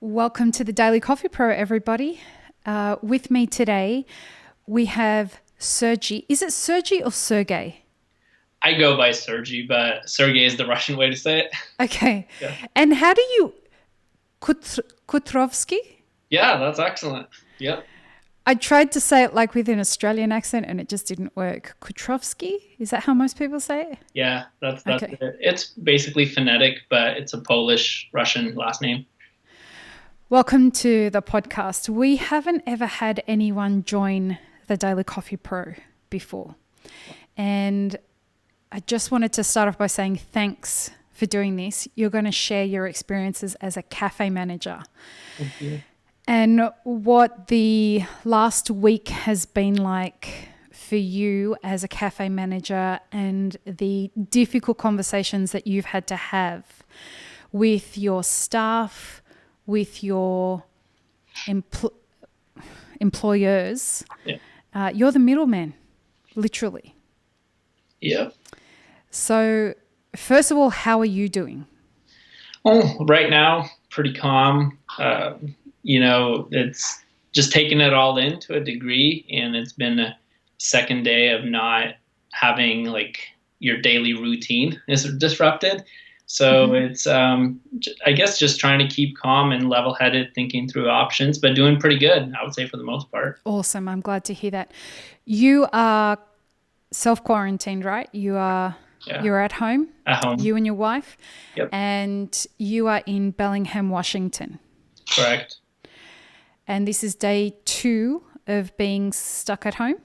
Welcome to the Daily Coffee Pro, everybody. With me today, we have Sergei. Is it Sergei or Sergei? I go by Sergey, but Sergey is the Russian way to say it. Okay. Yeah. And how do you Kutrovski? Yeah, that's excellent. Yep. I tried to say it like with an Australian accent and it just didn't work. Kutrovski? Is that how most people say it? Yeah, that's Okay. it. It's basically phonetic, but it's a Polish Russian last name. Welcome to the podcast. We haven't ever had anyone join the Daily Coffee Pro before. And I just wanted to start off by saying thanks for doing this. You're going to share your experiences as a cafe manager Thank you. and what the last week has been like for you as a cafe manager and the difficult conversations that you've had to have with your staff, with your employers. Yeah. You're the middleman, literally. Yep. So, first of all, how are you doing? Oh, right now, pretty calm. It's just taking it all in to a degree, and it's been a second day of not having like your daily routine is disrupted. So it's, I guess, just trying to keep calm and level-headed, thinking through options, but doing pretty good, I would say, for the most part. Awesome. I'm glad to hear that. You are self-quarantined, right? Yeah, You're at home, at home. you and your wife, Yep, and you are in Bellingham, Washington. correct. And this is day 2 of being stuck at home.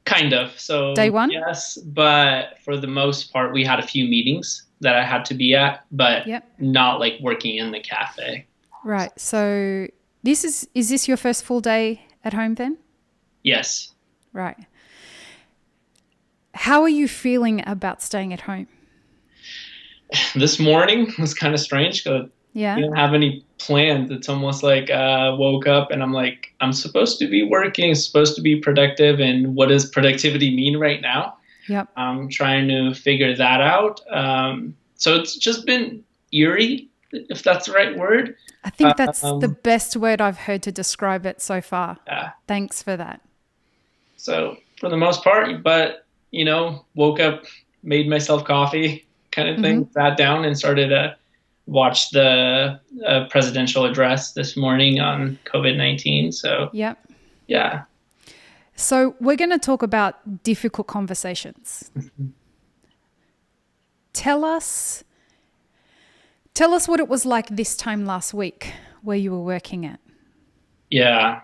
Kind of. Day So, 1? yes, but for the most part, we had a few meetings that I had to be at, but Yep. not like working in the cafe. Right. So is this your first full day at home then? Yes. Right. How are you feeling about staying at home? This morning was kind of strange because Yeah. you don't have any plans. It's almost like woke up and I'm like, I'm supposed to be working, supposed to be productive. And what does productivity mean right now? Yep. I'm trying to figure that out. So it's just been eerie, if that's the right word. I think that's the Um, best word I've heard to describe it so far. yeah. Thanks for that. So for the most part, but woke up, made myself coffee, kind of Hmm. thing, sat down and started to watch the presidential address this morning on COVID-19. So Yep. yeah. So we're going to talk about difficult conversations. Tell us what it was like this time last week where you were working at. Yeah.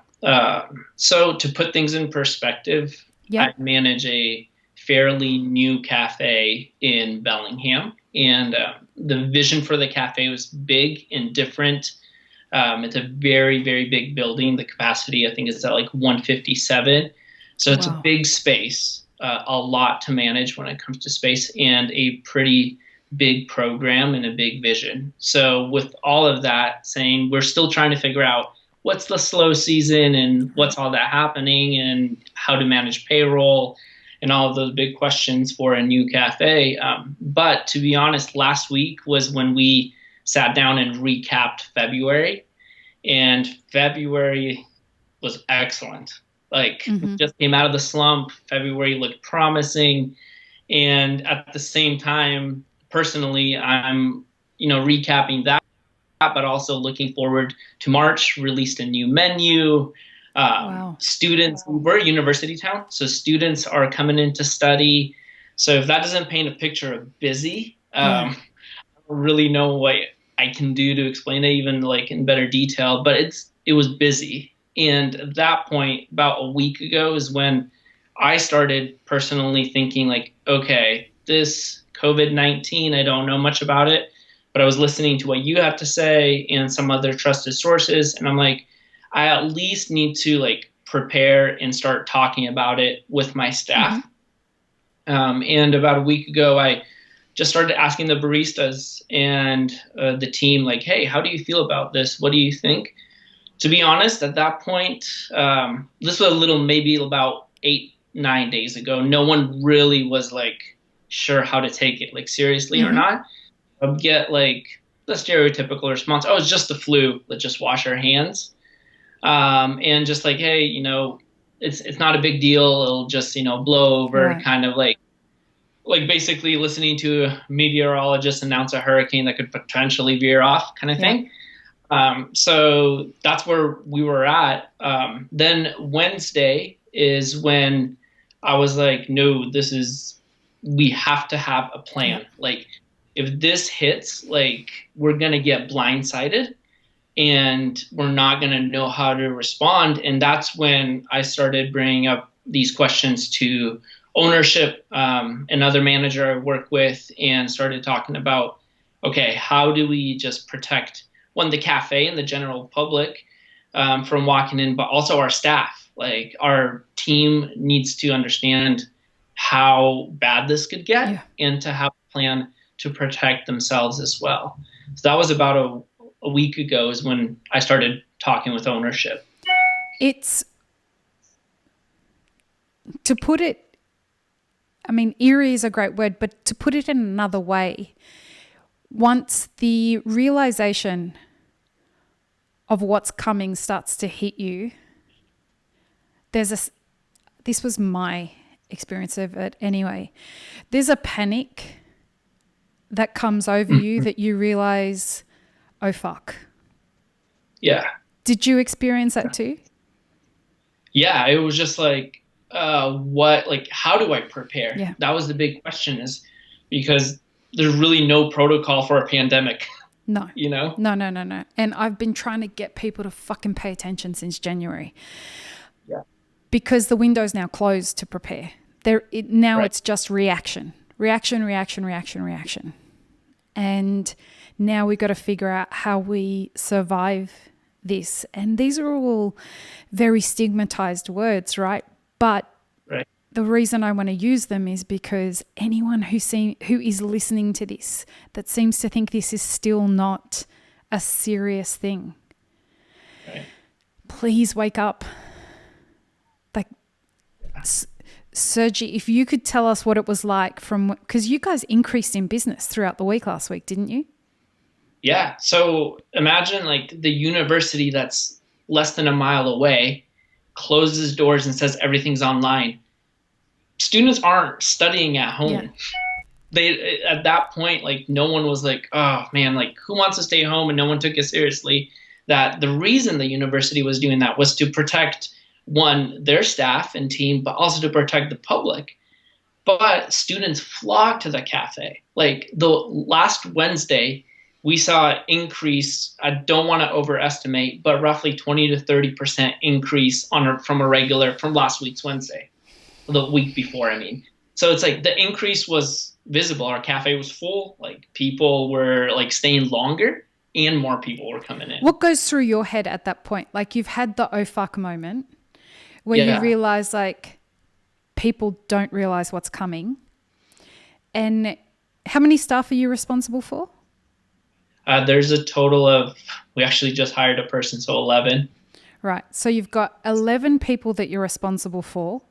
So to put things in perspective, I Yep. manage a fairly new cafe in Bellingham, and the vision for the cafe was big and different. It's a very, very big building. The capacity, I think, is at like 157. So it's a Wow. big space, a lot to manage when it comes to space, and a pretty big program and a big vision. So with all of that saying, we're still trying to figure out what's the slow season and what's all that happening and how to manage payroll and all of those big questions for a new cafe. But to be honest, last week was when we sat down and recapped February, and February was excellent. Like, we Hmm. just came out of the slump. February looked promising. And at the same time, personally, I'm, recapping that, but also looking forward to March, released a new menu. Wow. Students, we're a university town, so students are coming in to study. So if that doesn't paint a picture of busy, Yeah. I don't really know what I can do to explain it even like in better detail, but it was busy. And at that point, about a week ago, is when I started personally thinking like, okay, this COVID-19, I don't know much about it, but I was listening to what you have to say and some other trusted sources. And I'm like, I at least need to like prepare and start talking about it with my Hmm. staff. And about a week ago, I just started asking the baristas and the team, like, hey, how do you feel about this? What do you think? To be honest, at that point, this was a little maybe about 8, 9 days ago. No one really was like sure how to take it, like seriously or Hmm. not. I would get like the stereotypical response, oh, it's just the flu, let's just wash our hands. And just like, hey, it's not a big deal, it'll just, blow over, Right. kind of like basically listening to a meteorologist announce a hurricane that could potentially veer off, kind of Yeah. thing. So that's where we were at. Then Wednesday is when I was like, no, we have to have a plan. Yeah. Like, if this hits, like, we're going to get blindsided and we're not going to know how to respond. And that's when I started bringing up these questions to ownership, another manager I work with, and started talking about, okay, how do we just protect the cafe and the general public from walking in, but also our staff. Like, our team needs to understand how bad this could get, Yeah. and to have a plan to protect themselves as well. So that was about a week ago is when I started talking with ownership. It's, to put it, I mean, eerie is a great word, but to put it in another way, once the realization of what's coming starts to hit you, this was my experience of it anyway. There's a panic that comes over you that you realize, oh fuck. Yeah. Did you experience that too? Yeah, it was just like, how do I prepare? Yeah. That was the big question, is because there's really no protocol for a pandemic. No. No. And I've been trying to get people to fucking pay attention since January. Yeah. Because the window's now closed to prepare. Now Right. It's just reaction. And now we've got to figure out how we survive this. And these are all very stigmatized words, right? But Right. the reason I want to use them is because anyone who is listening to this that seems to think this is still not a serious thing, Right. please wake up. Like, Sergei, if you could tell us what it was like because you guys increased in business throughout the week last week, didn't you? Yeah. So imagine like the university that's less than a mile away closes doors and says everything's online. Students aren't studying at home. Yeah. They, at that point, like, no one was like, oh man, like, who wants to stay home? And no one took it seriously. That the reason the university was doing that was to protect, one, their staff and team, but also to protect the public. But students flocked to the cafe. Like, the last Wednesday, we saw an increase. I don't want to overestimate, but roughly 20 to 30% increase from last week's Wednesday, the week before, I mean. So it's like the increase was visible. Our cafe was full. Like, people were like staying longer, and more people were coming in. What goes through your head at that point? Like, you've had the oh fuck moment where Yeah. you realize like people don't realize what's coming. And how many staff are you responsible for? There's a total of, we actually just hired a person, so 11. Right. So you've got 11 people that you're responsible for.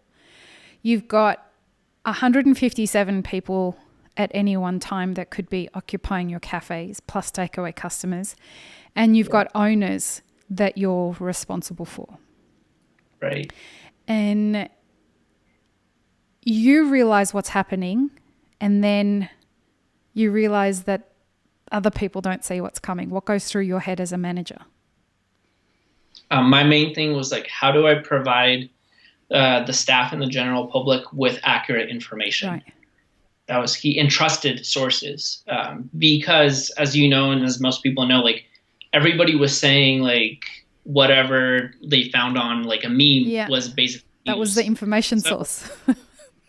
You've got 157 people at any one time that could be occupying your cafes, plus takeaway customers. And you've got owners that you're responsible for. Right. And you realize what's happening, and then you realize that other people don't see what's coming. What goes through your head as a manager? My main thing was like, how do I provide the staff and the general public with accurate information? Right. That was key, and trusted sources. Because, as you know, and as most people know, like, everybody was saying like whatever they found on like a meme was basically that was the information source.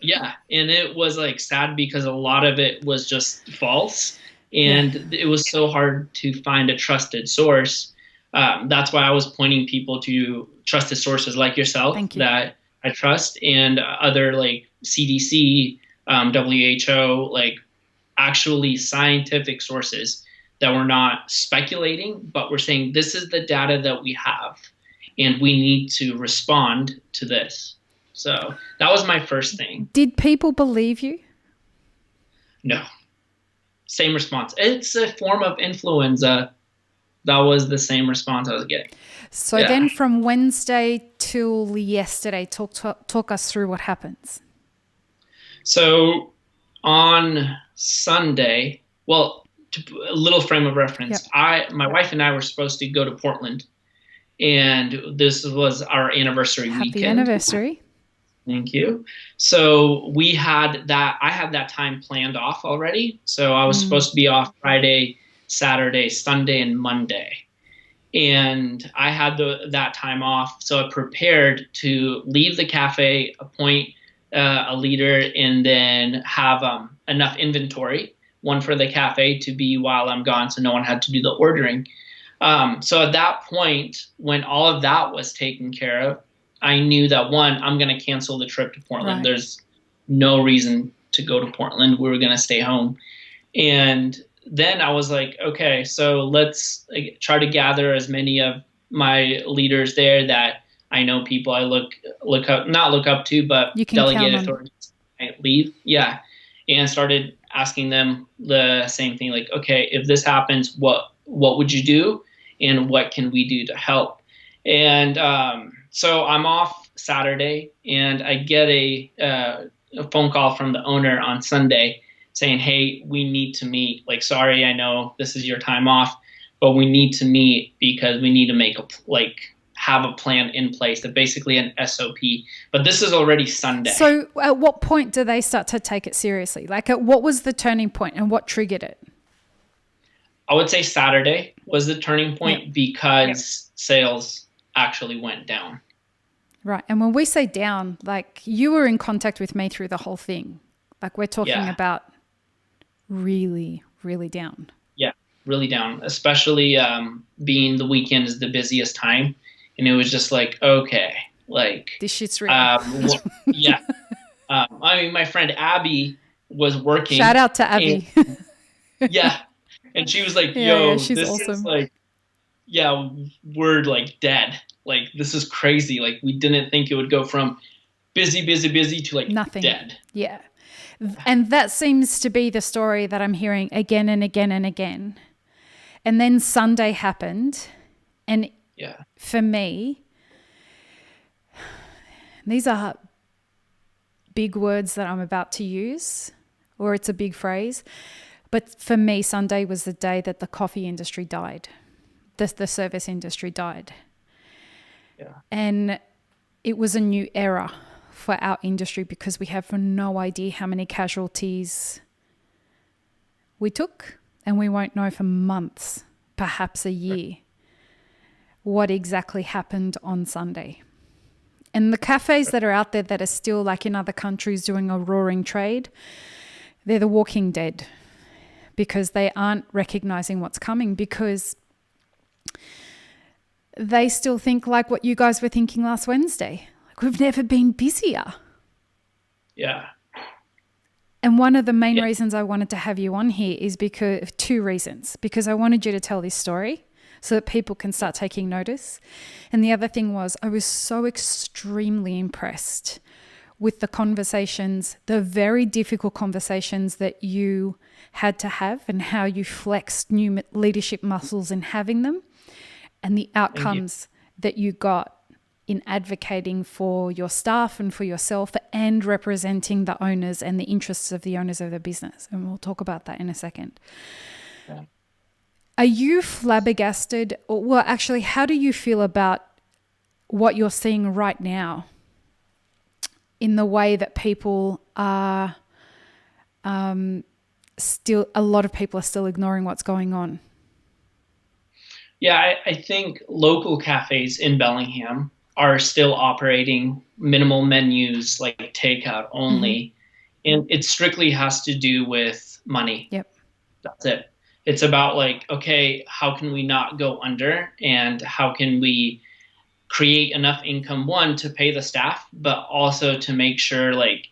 Yeah, and it was like sad because a lot of it was just false, and it was so hard to find a trusted source. That's why I was pointing people to trusted sources like yourself that I trust, and other like CDC, WHO, like actually scientific sources that we're not speculating, but we're saying this is the data that we have, and we need to respond to this. So that was my first thing. Did people believe you? No. Same response. It's a form of influenza. That was the same response I was getting. So Yeah. then from Wednesday till yesterday, talk us through what happens. So on Sunday, well, a little frame of reference. Yep. My wife and I were supposed to go to Portland, and this was our anniversary Happy weekend. anniversary. Thank you. So I had that time planned off already. So I was supposed to be off Friday, Saturday, Sunday, and Monday. And I had that time off. So I prepared to leave the cafe, appoint a leader, and then have enough inventory, one for the cafe to be while I'm gone, so no one had to do the ordering. So at that point, when all of that was taken care of, I knew that one, I'm going to cancel the trip to Portland. Right. There's no reason to go to Portland. We were going to stay home. And then I was like, okay, so let's try to gather as many of my leaders there that I know, people I not look up to, but You can delegate count on. authorities I leave. Yeah. And started asking them the same thing, like, okay, if this happens, what would you do? And what can we do to help? And so I'm off Saturday, and I get a phone call from the owner on Sunday saying, hey, we need to meet. Like, sorry, I know this is your time off, but we need to meet because we need to have a plan in place, that basically an SOP. But this is already Sunday. So at what point do they start to take it seriously? Like, what was the turning point and what triggered it? I would say Saturday was the turning point because sales actually went down. Right. And when we say down, like, you were in contact with me through the whole thing. Like, we're talking about really, really down. Yeah, really down, especially being the weekend is the busiest time. And it was just like, okay, like, this shit's real. Yeah. I mean, my friend Abby was working. Shout out to Abby. Yeah. And she was like, she's this awesome. is like, we're like dead. Like, this is crazy. Like, we didn't think it would go from busy to like nothing. Dead. Yeah. And that seems to be the story that I'm hearing again and again and again. And then Sunday happened. And for me, these are big words that I'm about to use, or it's a big phrase. But for me, Sunday was the day that the coffee industry died. The service industry died. Yeah. And it was a new era for our industry because we have no idea how many casualties we took, and we won't know for months, perhaps a year, what exactly happened on Sunday. And the cafes that are out there that are still, like in other countries, doing a roaring trade, they're the walking dead because they aren't recognizing what's coming, because they still think like what you guys were thinking last Wednesday. Like, we've never been busier. Yeah. And one of the main reasons I wanted to have you on here is because of two reasons. Because I wanted you to tell this story so that people can start taking notice. And the other thing was, I was so extremely impressed with the conversations, the very difficult conversations that you had to have, and how you flexed new leadership muscles in having them, and the outcomes that you got in advocating for your staff and for yourself, and representing the owners and the interests of the owners of the business. And we'll talk about that in a second. Yeah. Are you flabbergasted? Or, well, actually, how do you feel about what you're seeing right now in the way that people are still, a lot of people are still ignoring what's going on? Yeah, I think local cafes in Bellingham are still operating minimal menus, like takeout only. Mm-hmm. And it strictly has to do with money. Yep. That's it. It's about like, okay, how can we not go under, and how can we create enough income, one, to pay the staff, but also to make sure, like,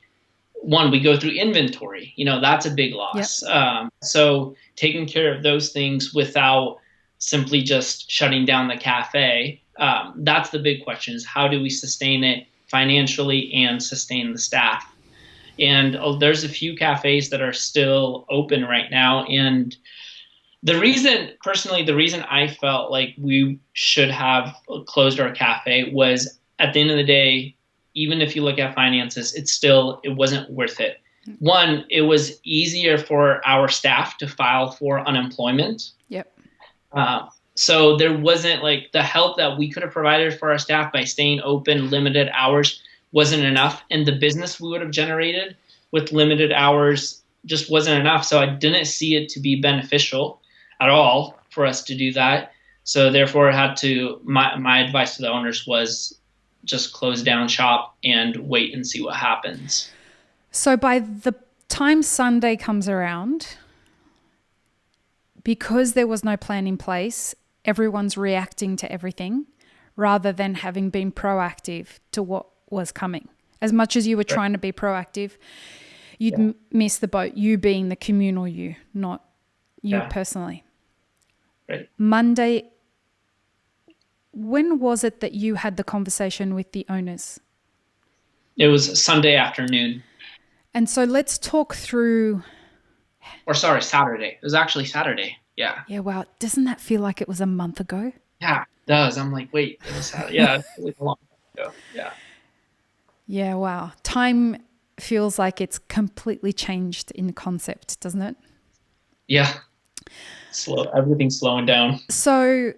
one, we go through inventory, that's a big loss. Yep. So taking care of those things without simply just shutting down the cafe, that's the big question, is how do we sustain it financially and sustain the staff? And there's a few cafes that are still open right now. And the reason I felt like we should have closed our cafe was at the end of the day, even if you look at finances, it wasn't worth it. One, it was easier for our staff to file for unemployment. Yep. So there wasn't like the help that we could have provided for our staff by staying open, limited hours wasn't enough. And the business we would have generated with limited hours just wasn't enough. So I didn't see it to be beneficial at all for us to do that. So therefore my advice to the owners was just close down shop and wait and see what happens. So by the time Sunday comes around, because there was no plan in place, everyone's reacting to everything rather than having been proactive to what was coming. As much as you were trying to be proactive, you'd miss the boat, you being the communal you, not you personally. Right. Monday, when was it that you had the conversation with the owners? It was Sunday afternoon. And so let's talk through... Or sorry, Saturday. It was actually Saturday. Yeah. Yeah, wow. Doesn't that feel like it was a month ago? Yeah, it does. I'm like, wait, it was Saturday. Yeah, it was a long time ago. Yeah. Yeah, wow. Time feels like it's completely changed in concept, doesn't it? Yeah. Everything's slowing down. So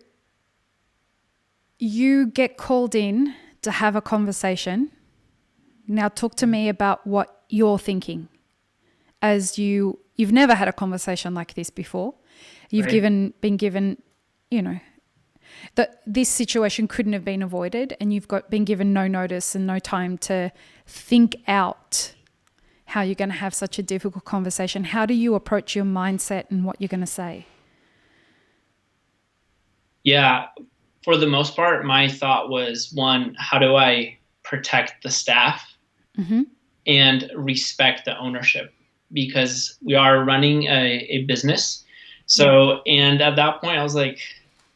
you get called in to have a conversation. Now talk to me about what you're thinking as you've never had a conversation like this before. You've been given, that this situation couldn't have been avoided, and you've been given no notice and no time to think out how you're going to have such a difficult conversation. How do you approach your mindset and what you're going to say? Yeah, for the most part, my thought was, one, how do I protect the staff and respect the ownership? Because we are running a business. So, and at that point I was like,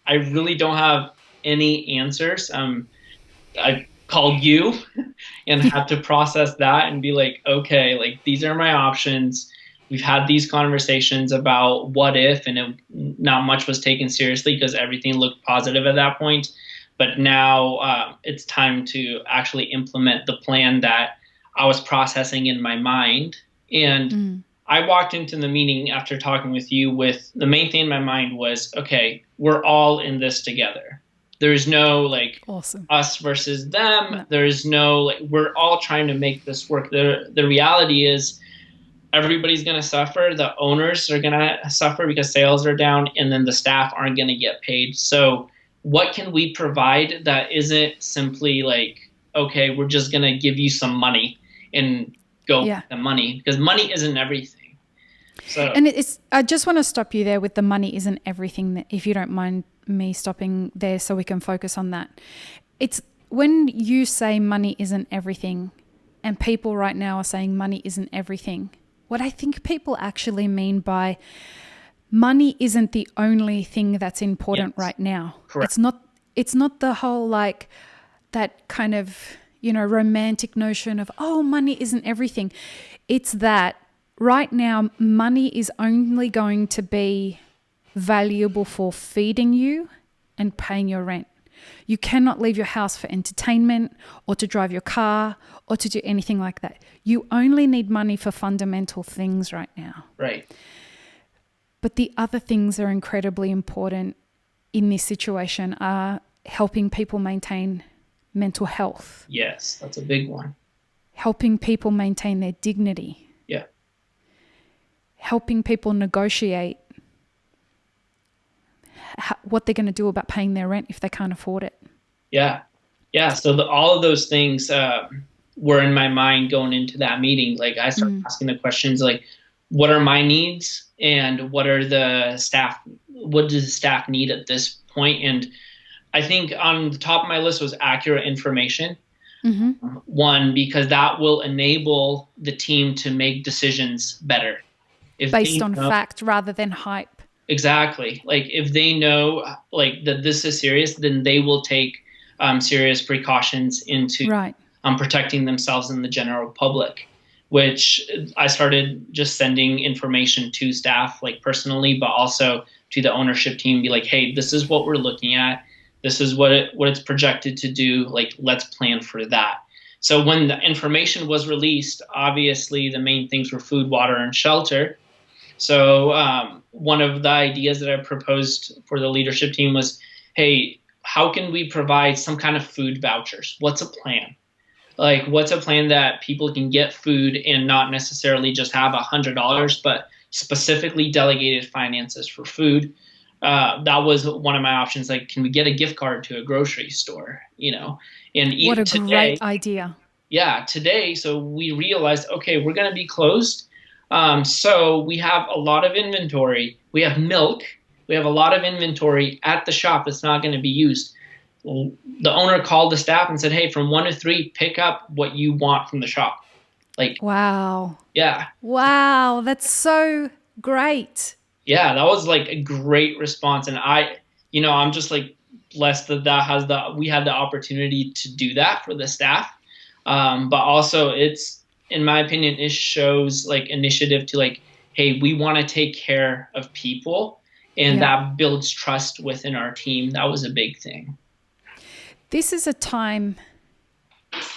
I really don't have any answers. I called you and had to process that and be like, okay, like these are my options. We've had these conversations about what if, and not much was taken seriously because everything looked positive at that point. But now it's time to actually implement the plan that I was processing in my mind. And I walked into the meeting after talking with you with the main thing in my mind was, okay, we're all in this together. There's no like us versus them. No. There's no like, we're all trying to make this work. The reality is everybody's going to suffer. The owners are going to suffer because sales are down, and then the staff aren't going to get paid. So what can we provide that isn't simply like, okay, we're just going to give you some money and go with the money, because money isn't everything. So, and I just want to stop you there with the money isn't everything, if you don't mind me stopping there so we can focus on that. It's when you say money isn't everything, and people right now are saying money isn't everything, what I think people actually mean by money isn't the only thing that's important right now. Correct. It's not the whole like that kind of, romantic notion of, oh, money isn't everything. It's that right now, money is only going to be valuable for feeding you and paying your rent. You cannot leave your house for entertainment or to drive your car or to do anything like that. You only need money for fundamental things right now. Right. But the other things that are incredibly important in this situation are helping people maintain mental health. Yes, that's a big one. Helping people maintain their dignity. Yeah. Helping people negotiate what they're going to do about paying their rent if they can't afford it. Yeah. Yeah. So all of those things were in my mind going into that meeting. Like I started asking the questions like, what are my needs and what does the staff need at this point? And I think on the top of my list was accurate information. One, because that will enable the team to make decisions better. Based on fact rather than hype. Exactly. Like if they know like that this is serious, then they will take serious precautions into protecting themselves and the general public. which I started just sending information to staff, like personally, but also to the ownership team, be like, hey, this is what we're looking at. This is what it's projected to do. Like, let's plan for that. So when the information was released, obviously the main things were food, water, and shelter. So one of the ideas that I proposed for the leadership team was, hey, how can we provide some kind of food vouchers? What's a plan? Like, what's a plan that people can get food and not necessarily just have $100, but specifically delegated finances for food? That was one of my options. Like, can we get a gift card to a grocery store? And What a today, great idea. yeah, today, so we realized, okay, we're going to be closed. So we have a lot of inventory. We have milk. We have a lot of inventory at the shop that's not going to be used. The owner called the staff and said, hey, from 1 to 3, pick up what you want from the shop. Like, wow. Yeah. Wow. That's so great. Yeah, that was like a great response. And I'm just like blessed that we had the opportunity to do that for the staff. But also in my opinion, it shows like initiative to like, hey, we want to take care of people, and that builds trust within our team. That was a big thing. This is a time,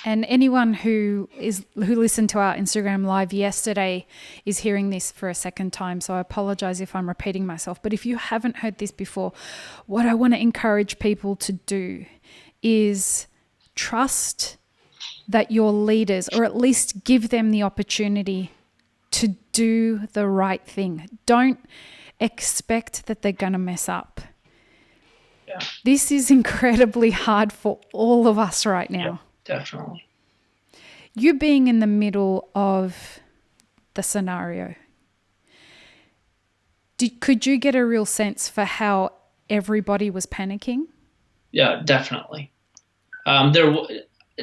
and anyone who listened to our Instagram live yesterday is hearing this for a second time. So I apologize if I'm repeating myself. But if you haven't heard this before, what I want to encourage people to do is trust that your leaders, or at least give them the opportunity to do the right thing. Don't expect that they're going to mess up. Yeah. This is incredibly hard for all of us right now. Yeah, definitely. You being in the middle of the scenario, could you get a real sense for how everybody was panicking? Yeah, definitely.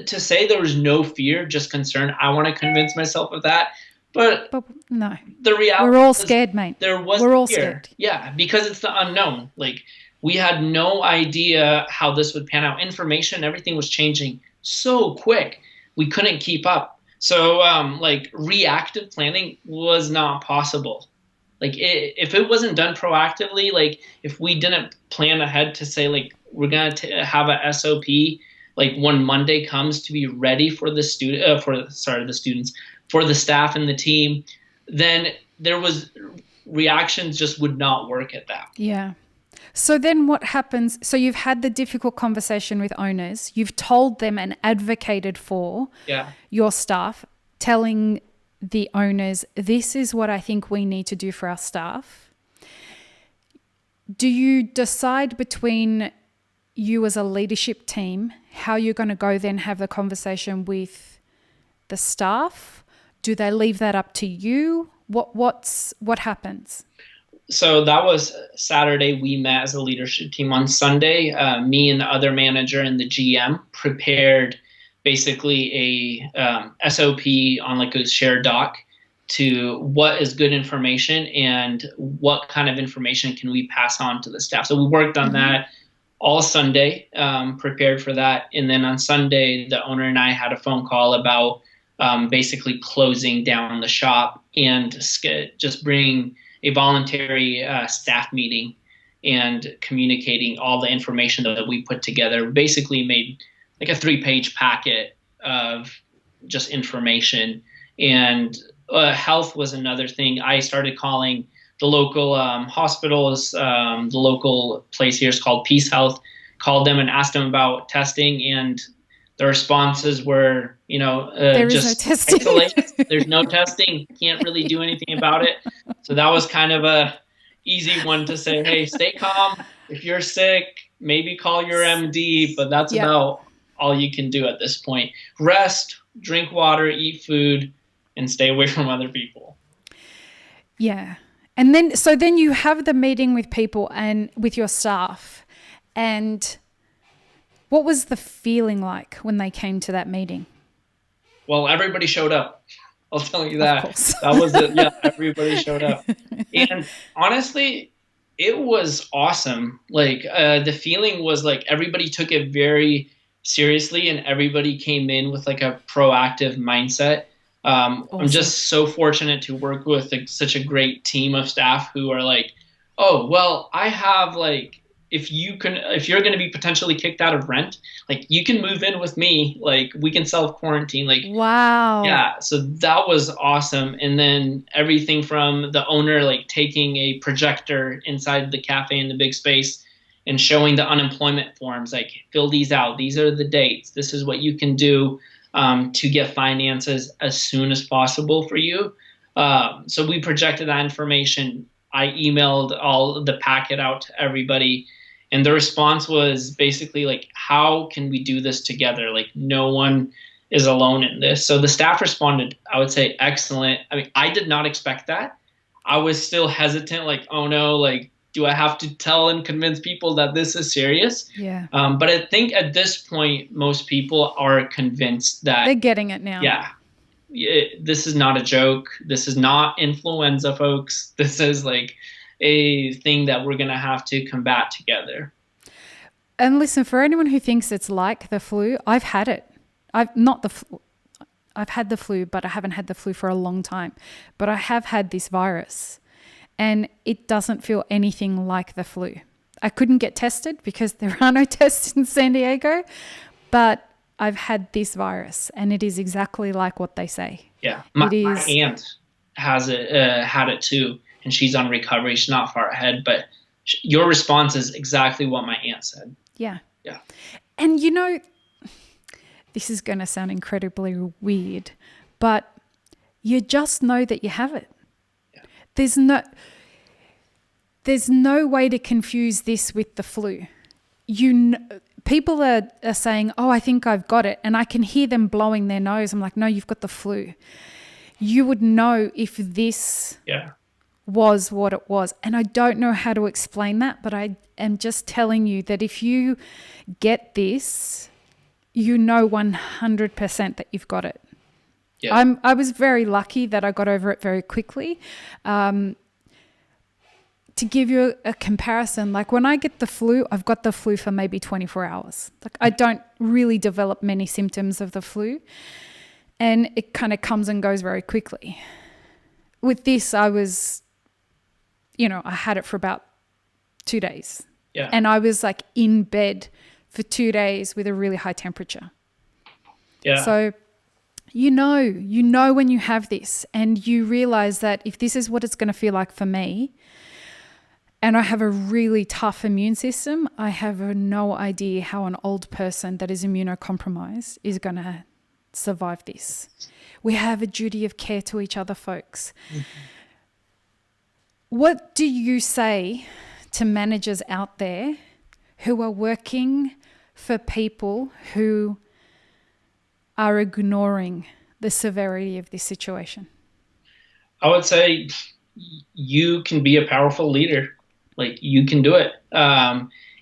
To say there was no fear, just concern, I want to convince myself of that. But no, the reality we're all scared, mate. We're all fear. Scared. Yeah, because it's the unknown. Like, we had no idea how this would pan out. Information, everything was changing so quick. We couldn't keep up. So reactive planning was not possible. Like, if it wasn't done proactively, like if we didn't plan ahead to say like we're going to have a SOP, like when Monday comes, to be ready for the for the staff and the team, then there was reactions just would not work at that. Yeah. So then what happens? So you've had the difficult conversation with owners. You've told them and advocated for your staff, telling the owners, this is what I think we need to do for our staff. Do you decide between you as a leadership team how you're going to go then have the conversation with the staff? Do they leave that up to you? What happens? So that was Saturday. We met as a leadership team. On Sunday, me and the other manager and the GM prepared basically a SOP on like a shared doc to what is good information and what kind of information can we pass on to the staff. So we worked on that all Sunday, prepared for that. And then on Sunday, the owner and I had a phone call about basically closing down the shop and just bringing a voluntary staff meeting and communicating all the information that we put together. Basically made like a 3-page packet of just information. And health was another thing. I started calling the local hospitals. The local place here is called Peace Health. Called them and asked them about testing, and the responses were, there just is no testing. There's no testing. Can't really do anything about it. So that was kind of a easy one to say, hey, stay calm. If you're sick, maybe call your MD, but that's about all you can do at this point. Rest, drink water, eat food, and stay away from other people. Yeah. And then you have the meeting with people and with your staff. And what was the feeling like when they came to that meeting? Well, everybody showed up. I'll tell you that. Of course. That was it. Yeah, everybody showed up. And honestly, it was awesome. Like, the feeling was like everybody took it very seriously and everybody came in with like a proactive mindset. I'm Awesome. just so fortunate to work with such a great team of staff who are like, oh, well, I have like, if you're going to be potentially kicked out of rent, like you can move in with me, like we can self quarantine, like Wow. yeah, so that was awesome. And then everything from the owner like taking a projector inside the cafe in the big space and showing the unemployment forms, like fill these out. These are the dates. This is what you can do to get finances as soon as possible for you. So we projected that information. I emailed all the packet out to everybody. And the response was basically like, how can we do this together? Like, no one is alone in this. So the staff responded, I would say, excellent. I mean, I did not expect that. I was still hesitant, like, oh no, like, do I have to tell and convince people that this is serious? Yeah. But I think at this point, most people are convinced that, They're getting it now. yeah, this is not a joke. This is not influenza, folks. This is like a thing that we're going to have to combat together. And listen, for anyone who thinks it's like the flu, I've had it. I've had the flu, but I haven't had the flu for a long time. But I have had this virus and it doesn't feel anything like the flu. I couldn't get tested because there are no tests in San Diego, but I've had this virus and it is exactly like what they say. Yeah. My aunt has had it too, and she's on recovery. She's not far ahead, but your response is exactly what my aunt said. Yeah. Yeah. And you know, this is going to sound incredibly weird, but you just know that you have it. Yeah. There's no way to confuse this with the flu. People are saying, oh, I think I've got it. And I can hear them blowing their nose. I'm like, no, you've got the flu. You would know if this was what it was. And I don't know how to explain that, but I am just telling you that if you get this, you know 100% that you've got it. Yeah. I was very lucky that I got over it very quickly. To give you a comparison, like when I get the flu, I've got the flu for maybe 24 hours. Like I don't really develop many symptoms of the flu and it kind of comes and goes very quickly. With this, I was, I had it for about 2 days. Yeah. And I was like in bed for 2 days with a really high temperature. Yeah. So you know when you have this and you realize that if this is what it's going to feel like for me, and I have a really tough immune system, I have no idea how an old person that is immunocompromised is going to survive this. We have a duty of care to each other, folks. Mm-hmm. What do you say to managers out there who are working for people who are ignoring the severity of this situation? I would say you can be a powerful leader. Like you can do it.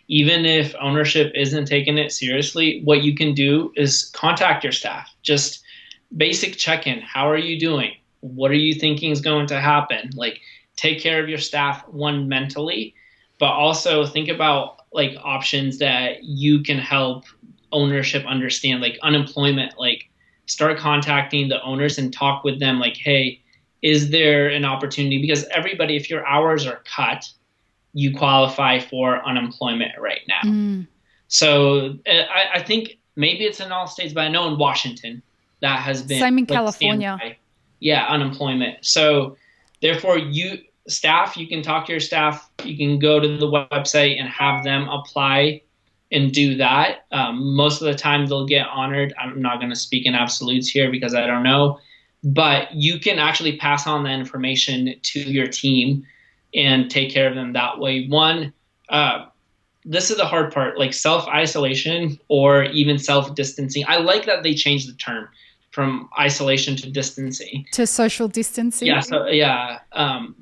Even if ownership isn't taking it seriously, what you can do is contact your staff. Just basic check-in. How are you doing? What are you thinking is going to happen? Like take care of your staff, one, mentally, but also think about like options that you can help ownership understand, like unemployment, like start contacting the owners and talk with them like, hey, is there an opportunity? Because everybody, if your hours are cut, you qualify for unemployment right now. Mm. So I think maybe it's in all states, but I know in Washington that has been same in California. Yeah, unemployment. So therefore, you can talk to your staff. You can go to the website and have them apply and do that. Most of the time they'll get honored. I'm not going to speak in absolutes here because I don't know, but you can actually pass on that information to your team and take care of them that way. One, this is the hard part, like self-isolation or even self-distancing. I like that they changed the term from isolation to distancing. To social distancing? Yeah,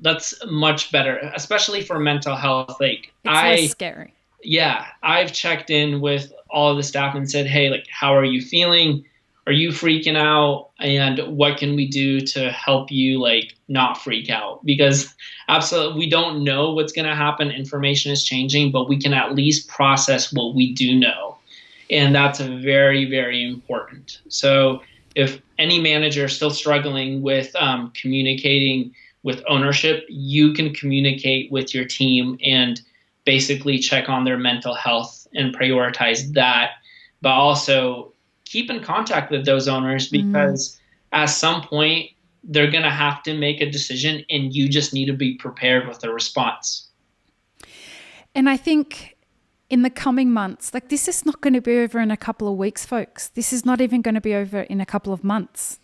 that's much better, especially for mental health. Like it's less scary. Yeah, I've checked in with all of the staff and said, hey, like, how are you feeling? Are you freaking out? And what can we do to help you like not freak out? Because absolutely, we don't know what's going to happen. Information is changing, but we can at least process what we do know. And that's very, very important. So if any manager still struggling with communicating with ownership, you can communicate with your team and basically check on their mental health and prioritize that, but also keep in contact with those owners, because at some point they're going to have to make a decision and you just need to be prepared with a response. And I think in the coming months, like, this is not going to be over in a couple of weeks, folks. This is not even going to be over in a couple of months.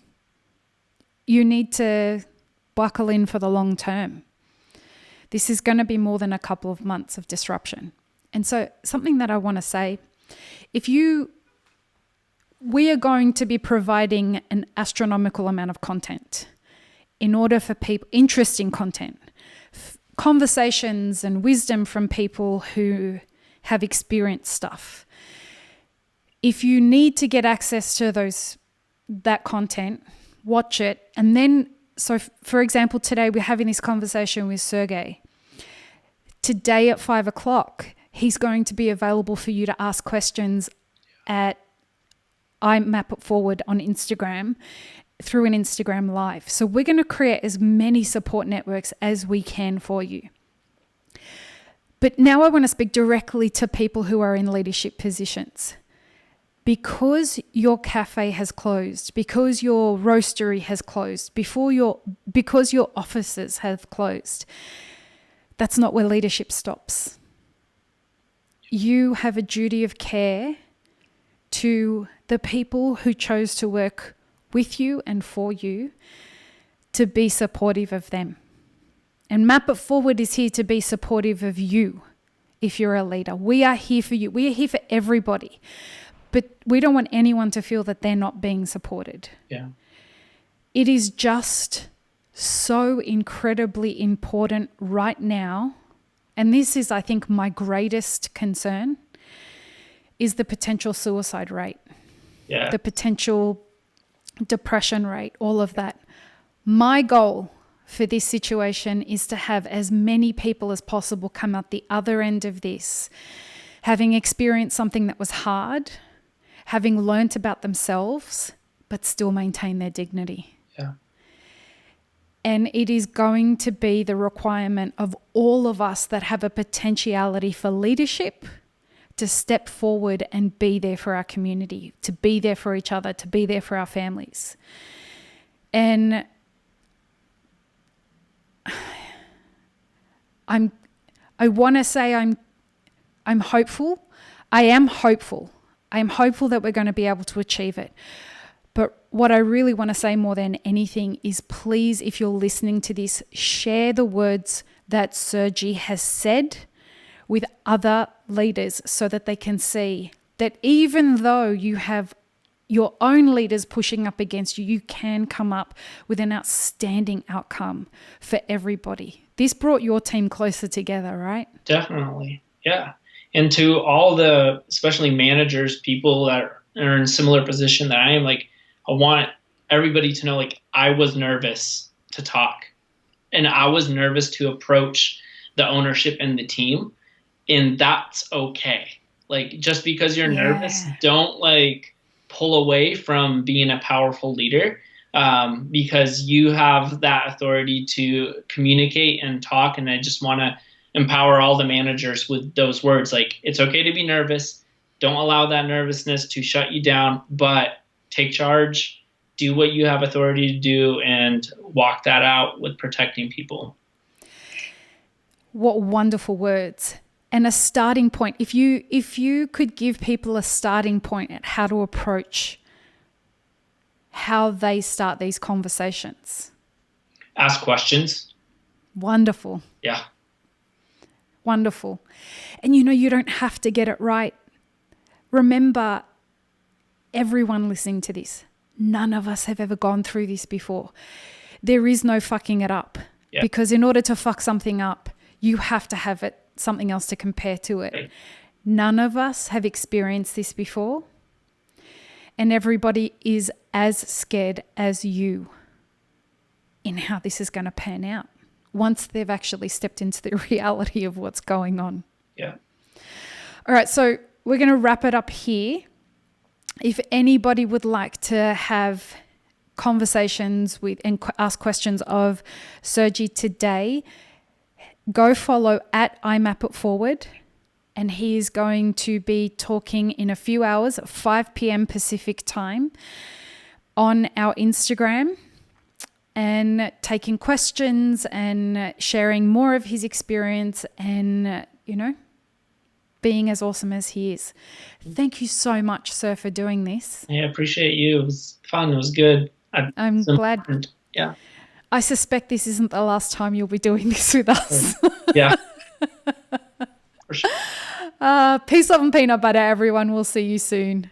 You need to buckle in for the long term. This is going to be more than a couple of months of disruption. And so something that I want to say, we are going to be providing an astronomical amount of content in order for people, interesting content, conversations and wisdom from people who have experienced stuff. If you need to get access to that content, watch it. And then, so for example, today we're having this conversation with Sergei. Today at 5:00, he's going to be available for you to ask questions at I Map It Forward on Instagram through an Instagram live. So we're going to create as many support networks as we can for you. But now I want to speak directly to people who are in leadership positions. Because your cafe has closed, because your roastery has closed, because your offices have closed, that's not where leadership stops. You have a duty of care to the people who chose to work with you and for you, to be supportive of them. And Map It Forward is here to be supportive of you if you're a leader. We are here for you. We are here for everybody. But we don't want anyone to feel that they're not being supported. Yeah. It is just so incredibly important right now. And this is, I think, my greatest concern, is the potential suicide rate. Yeah. The potential depression rate, all of that. My goal for this situation is to have as many people as possible come out the other end of this, having experienced something that was hard, having learnt about themselves, but still maintain their dignity. Yeah. And it is going to be the requirement of all of us that have a potentiality for leadership to step forward and be there for our community, to be there for each other, to be there for our families. And I want to say I'm hopeful. I am hopeful. I am hopeful that we're going to be able to achieve it. But what I really want to say more than anything is, please, if you're listening to this, share the words that Sergei has said with other leaders so that they can see that even though you have your own leaders pushing up against you, you can come up with an outstanding outcome for everybody. This brought your team closer together, right? Definitely. Yeah. And to all the, especially managers, people that are in a similar position that I am, like, I want everybody to know, like, I was nervous to talk and I was nervous to approach the ownership and the team, and that's okay. Like, just because you're nervous, don't like pull away from being a powerful leader, because you have that authority to communicate and talk. And I just want to empower all the managers with those words. Like, it's okay to be nervous. Don't allow that nervousness to shut you down, but take charge, do what you have authority to do, and walk that out with protecting people. What wonderful words. And a starting point. If you could give people a starting point at how to approach how they start these conversations. Ask questions. Wonderful. Yeah. Wonderful. And you don't have to get it right. Remember, everyone listening to this, none of us have ever gone through this before. There is no fucking it up. Yeah. Because in order to fuck something up, you have to have something else to compare to it. Right. None of us have experienced this before. And everybody is as scared as you in how this is going to pan out once they've actually stepped into the reality of what's going on. Yeah. All right, so we're going to wrap it up here. If anybody would like to have conversations with and ask questions of Sergei today, go follow at @IMapItForward. And he is going to be talking in a few hours, 5 p.m. Pacific time, on our Instagram, and taking questions and sharing more of his experience and, being as awesome as he is. Thank you so much, sir, for doing this. Yeah, I appreciate you. It was fun. It was good. I'm glad. Yeah. I suspect this isn't the last time you'll be doing this with us. Yeah. For sure. Peace, love, and peanut butter, everyone. We'll see you soon.